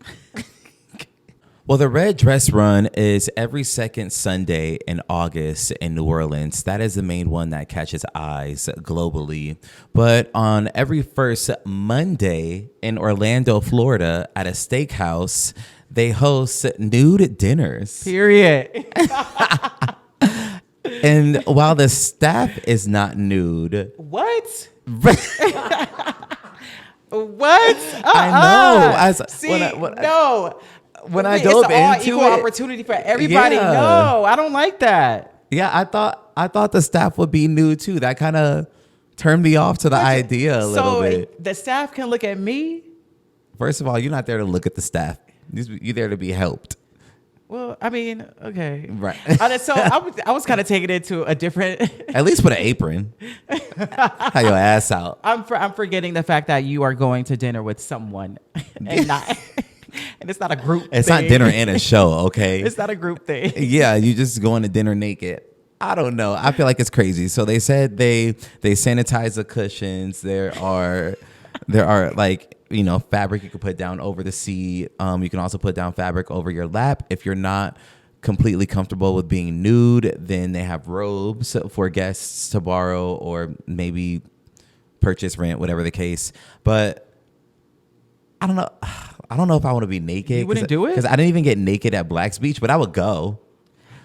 Well, the Red Dress Run is every second Sunday in August in New Orleans. That is the main one that catches eyes globally. But on every first Monday in Orlando, Florida, at a steakhouse, they host nude dinners. Period. And while the staff is not nude. What? What? I know. See, no. When I it's dove all into equal it, opportunity for everybody. Yeah. No, I don't like that. Yeah, I thought the staff would be nude too. That kind of turned me off to the idea a little bit. The staff can look at me. First of all, you're not there to look at the staff. You're there to be helped. Well, I mean, okay, right. So I was kind of taking it to a different. At least put an apron. Have your ass out. I'm forgetting the fact that you are going to dinner with someone, and not. And it's not a group It's thing. not dinner and a show, okay? It's not a group thing. Yeah, you just going to dinner naked. I don't know. I feel like it's crazy. So they said they sanitize the cushions. There are like, fabric you can put down over the seat. You can also put down fabric over your lap. If you're not completely comfortable with being nude, then they have robes for guests to borrow or maybe purchase, rent, whatever the case. But I don't know. I don't know if I want to be naked. You wouldn't do it? Because I didn't even get naked at Black's Beach, but I would go.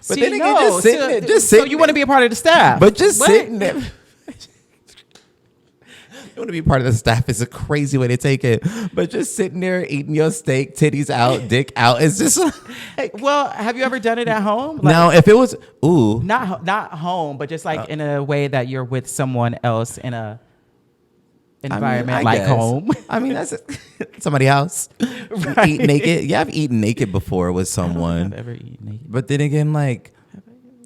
But See, then again, no, just sitting there. Just so sitting you want to be a part of the staff. But just What? sitting there. You want to be part of the staff is a crazy way to take it. But just sitting there eating your steak, titties out, dick out. It's just like. Well, have you ever done it at home? Like, now, if it was, not home, but just like in a way that you're with someone else in a environment I like guess. home. I mean, that's somebody's house. Right. Eat naked. Yeah, I've eaten naked before with someone. I've ever eaten naked. But then again, like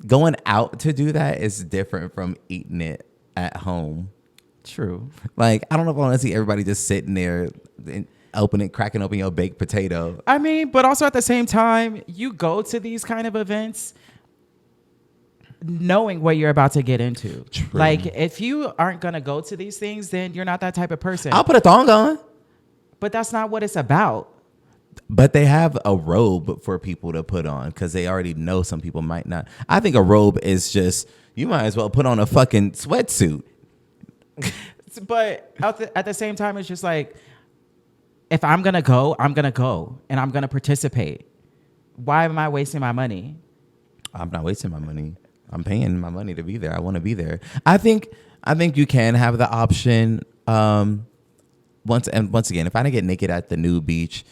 going out to do that is different from eating it at home. True. Like, I don't know if I want to see everybody just sitting there. cracking open your baked potato. I mean, but also at the same time, you go to these kind of events knowing what you're about to get into. True. Like, if you aren't going to go to these things, then you're not that type of person. I'll put a thong on. But that's not what it's about. But they have a robe for people to put on because they already know some people might not. I think a robe is just, you might as well put on a fucking sweatsuit. But at the same time, it's just like, if I'm going to go, I'm going to go and I'm going to participate. Why am I wasting my money? I'm not wasting my money. I'm paying my money to be there. I want to be there. I think you can have the option. Once again, if I didn't get naked at the Nude beach,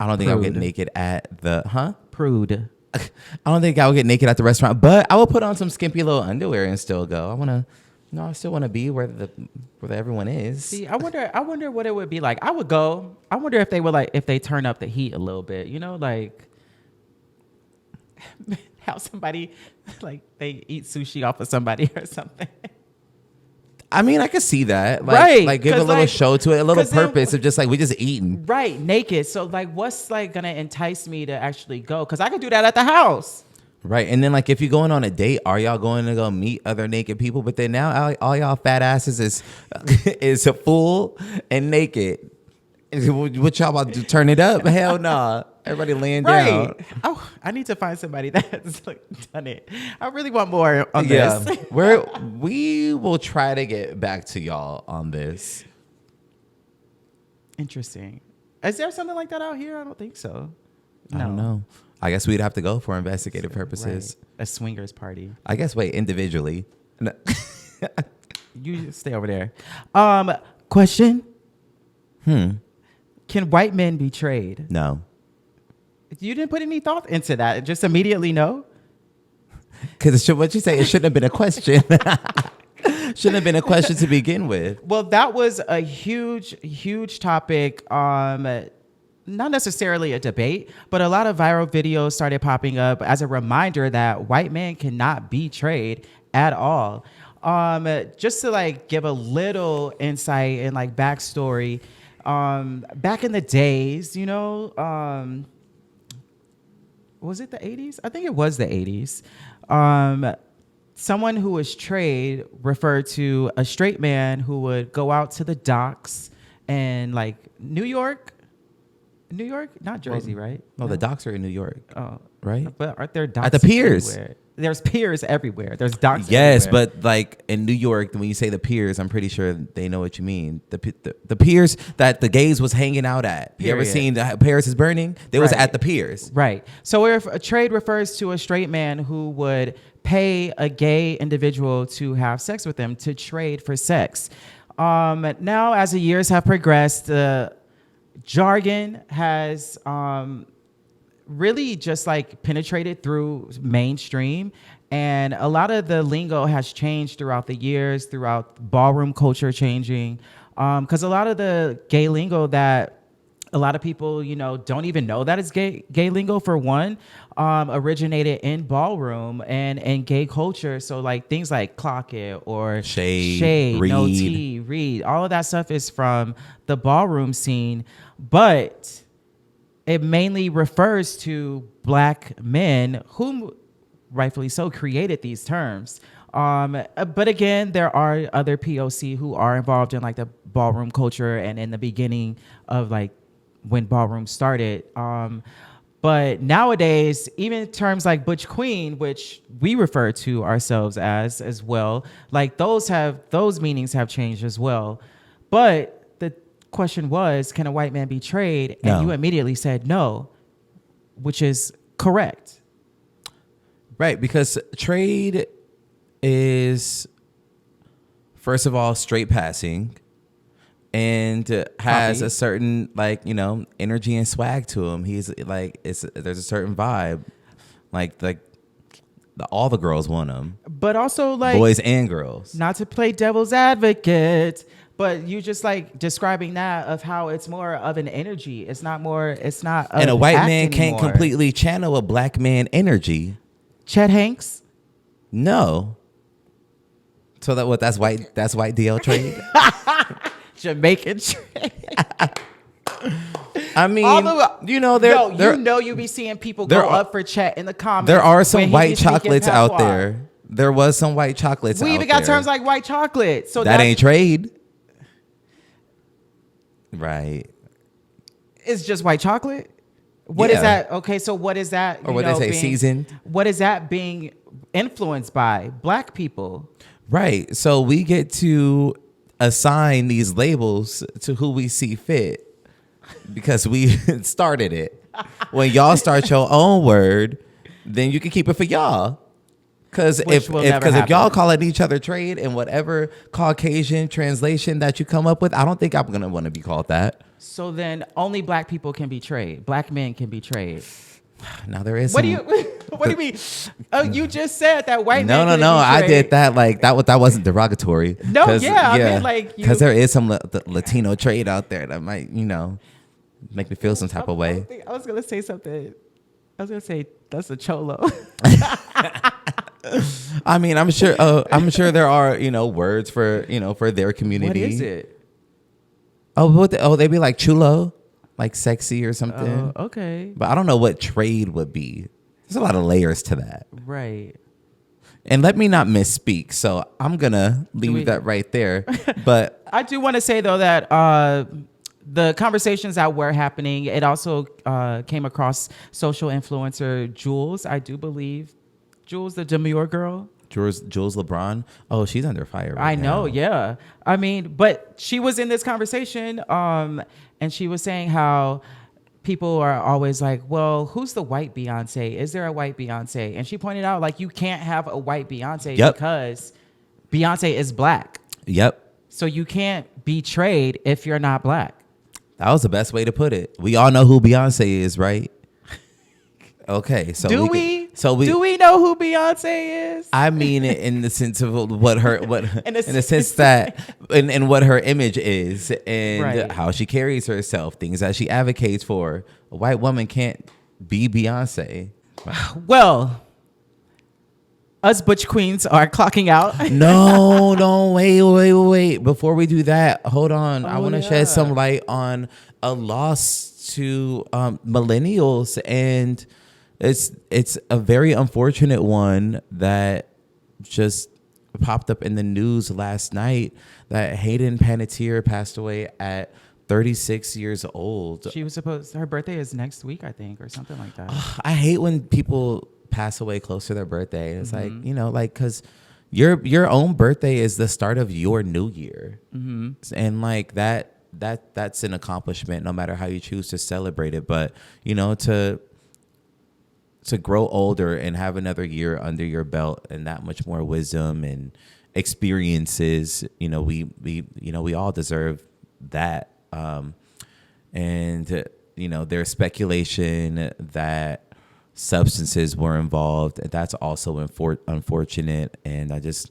I don't think I'll get naked at the Prude. I don't think I would get naked at the restaurant, but I will put on some skimpy little underwear and still go. I still want to be where everyone is. See, I wonder what it would be like. I would go. I wonder if they would if they turn up the heat a little bit, like how somebody they eat sushi off of somebody or something. I mean, I could see that. Right. Like give a little show to it, a little purpose of just we just eating. Right. Naked. So what's going to entice me to actually go? Because I could do that at the house. Right. And then if you're going on a date, are y'all going to go meet other naked people? But then now all y'all fat asses is full and naked. What y'all about to turn it up? Hell nah. Everybody laying down. Oh, I need to find somebody that's done it. I really want more on this. We will try to get back to y'all on this. Interesting. Is there something like that out here? I don't think so. No. I don't know. I guess we'd have to go for investigative purposes. Right. A swingers party. I guess individually. No. You stay over there. Question. Can white men be betrayed? No. You didn't put any thought into that. Just immediately no? Because what you say, it shouldn't have been a question. Shouldn't have been a question to begin with. Well, that was a huge topic. Not necessarily a debate, but a lot of viral videos started popping up as a reminder that white men cannot be betrayed at all. Just to give a little insight and backstory. Back in the days, was it the 80s? I think it was the 80s. Someone who was trade referred to a straight man who would go out to the docks and New York, not Jersey, right? No, the docks are in New York. Oh, right. But aren't there docks at the piers? Everywhere? There's piers everywhere. There's docks. Yes, everywhere. but in New York, when you say the piers, I'm pretty sure they know what you mean. The piers that the gays was hanging out at. Period. You ever seen Paris is Burning? They was at the piers. Right. So if a trade refers to a straight man who would pay a gay individual to have sex with them, to trade for sex. Now, as the years have progressed, jargon has really just penetrated through mainstream, and a lot of the lingo has changed throughout the years, throughout ballroom culture changing, because a lot of the gay lingo that a lot of people don't even know that it's gay lingo, for one, originated in ballroom and gay culture. So things like clock it or shade, read. no tea, read, all of that stuff is from the ballroom scene, but it mainly refers to black men whom rightfully so created these terms. But again, there are other POC who are involved in the ballroom culture and in the beginning of when ballroom started. But nowadays, even terms like butch queen, which we refer to ourselves as well, those meanings have changed as well. But the question was, can a white man be betrayed? And you immediately said no, which is correct. Right, because trade is, first of all, straight passing and has a certain energy and swag to him. He's there's a certain vibe, all the girls want him, but also boys and girls. Not to play devil's advocate, but you just describing that of how it's more of an energy. It's not. And a white man can't completely channel a black man energy. Chet Hanks? No. So that's white DL trade? Jamaican trade. I mean, you be seeing people go up for chat in the comments. There are some when he white be speaking chocolates out patois. there. There was some white chocolates out there. We even got terms like white chocolate. So that ain't trade. Right. It's just white chocolate? What is that? Okay, so what is that? Or what they say, seasoned? What is that being influenced by? Black people. Right. So we get to assign these labels to who we see fit because we started it. When y'all start your own word, then you can keep it for y'all. Because if y'all calling each other trade in whatever Caucasian translation that you come up with, I don't think I'm going to want to be called that. So then only black people can be trade. Black men can be trade. Now there is. What do you mean? Oh, you just said that white men. No. I did that like that wasn't derogatory. No, I mean like because there is some Latino trade out there that might make me feel some type of way. I was gonna say something. I was gonna say that's a cholo. I mean, I'm sure there are words for for their community. What is it? They be like chulo, like sexy or something. Oh, okay. But I don't know what trade would be. There's a lot of layers to that. Right. And let me not misspeak, so I'm gonna leave that right there. But I do want to say though that the conversations that were happening, it also came across social influencer Jules. I do believe Jules, the demure girl. Jules LeBron. Oh, she's under fire right I now. know, yeah. I mean, but she was in this conversation, and she was saying how people are always like, well, who's the white Beyonce? Is there a white Beyonce? And she pointed out, like, you can't have a white Beyonce because Beyonce is black. Yep. So you can't be trade if you're not black. That was the best way to put it. We all know who Beyonce is, right? Okay, so do we know who Beyonce is? I mean, in the sense of what in the sense that in what her image is and how she carries herself, things that she advocates for. A white woman can't be Beyonce. Well, us butch queens are clocking out. No, wait. Before we do that, hold on. I want to shed some light on a loss to millennials, and it's a very unfortunate one that just popped up in the news last night that Hayden Panettiere passed away at 36 years old. She was her birthday is next week, I think, or something like that. I hate when people pass away close to their birthday. It's like, because your own birthday is the start of your new year. Mm-hmm. And like that's an accomplishment no matter how you choose to celebrate it. But, to grow older and have another year under your belt and that much more wisdom and experiences, we all deserve that. And there's speculation that substances were involved. That's also unfortunate. And I just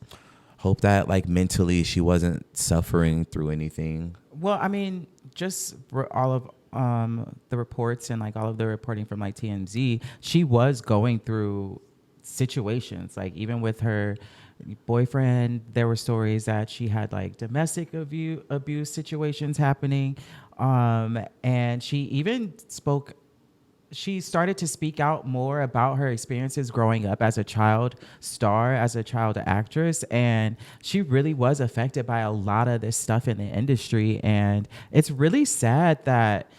hope that like mentally she wasn't suffering through anything. Well, I mean, just all of the reports and like all of the reporting from like TMZ, she was going through situations, like even with her boyfriend, there were stories that she had like domestic abuse situations happening. And she started to speak out more about her experiences growing up as a child star, as a child actress. And she really was affected by a lot of this stuff in the industry. And it's really sad that,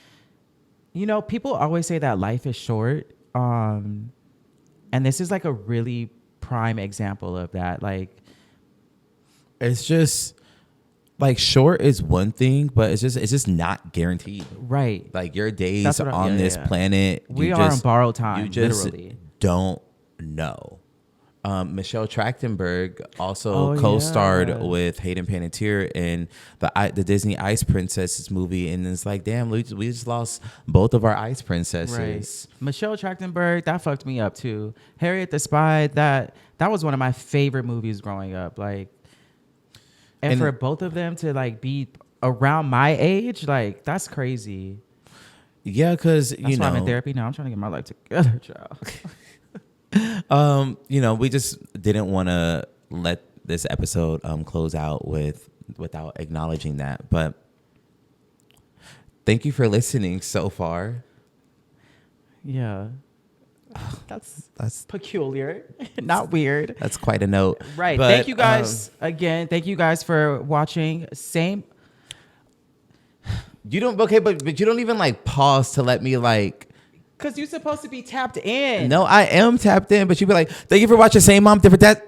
people always say that life is short. And this is like a really prime example of that. Like, it's just like short is one thing, but it's just not guaranteed. Right. Like your days on this planet, we are on borrowed time. You just literally don't know. Michelle Trachtenberg also co-starred with Hayden Panettiere in the Disney Ice Princesses movie, and it's like, damn, we just lost both of our ice princesses. Right. Michelle Trachtenberg, that fucked me up too. Harriet the Spy, that was one of my favorite movies growing up. Like, and for both of them to like be around my age, like that's crazy. Yeah, because that's why I'm in therapy now. I'm trying to get my life together, child. We just didn't want to let this episode close out without acknowledging that. But thank you for listening so far. Yeah. That's peculiar, not weird. That's quite a note. Right. But, thank you guys again. Thank you guys for watching. You don't, okay, but you don't even like pause to let me like. Because you're supposed to be tapped in. No, I am tapped in, but you'd be like, thank you for watching Same Mom, Different Dad.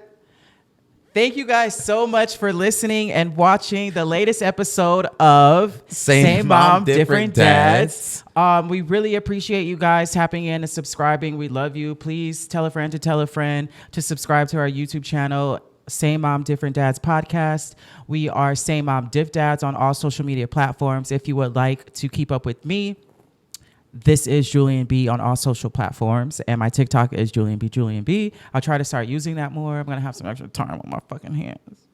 Thank you guys so much for listening and watching the latest episode of Same Mom, Different Dads. We really appreciate you guys tapping in and subscribing. We love you. Please tell a friend to subscribe to our YouTube channel, Same Mom, Different Dads podcast. We are Same Mom, Diff Dads on all social media platforms. If you would like to keep up with me, this is Julian B on all social platforms. And my TikTok is Julian B. I'll try to start using that more. I'm going to have some extra time on my fucking hands.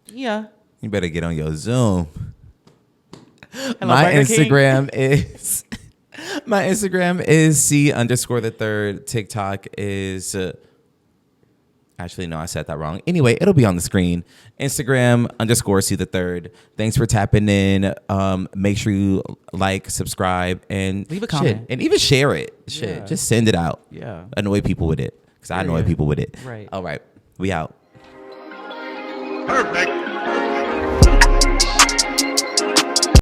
Yeah. You better get on your Zoom. Hello, my Burger King. Instagram is C_3. TikTok is actually, no, I said that wrong. Anyway, it'll be on the screen. Instagram _C3. Thanks for tapping in. Make sure you like, subscribe, and leave a comment. And even share it. Yeah. Just send it out. Yeah. Annoy people with it. Because I annoy people with it. Right. All right. We out. Perfect.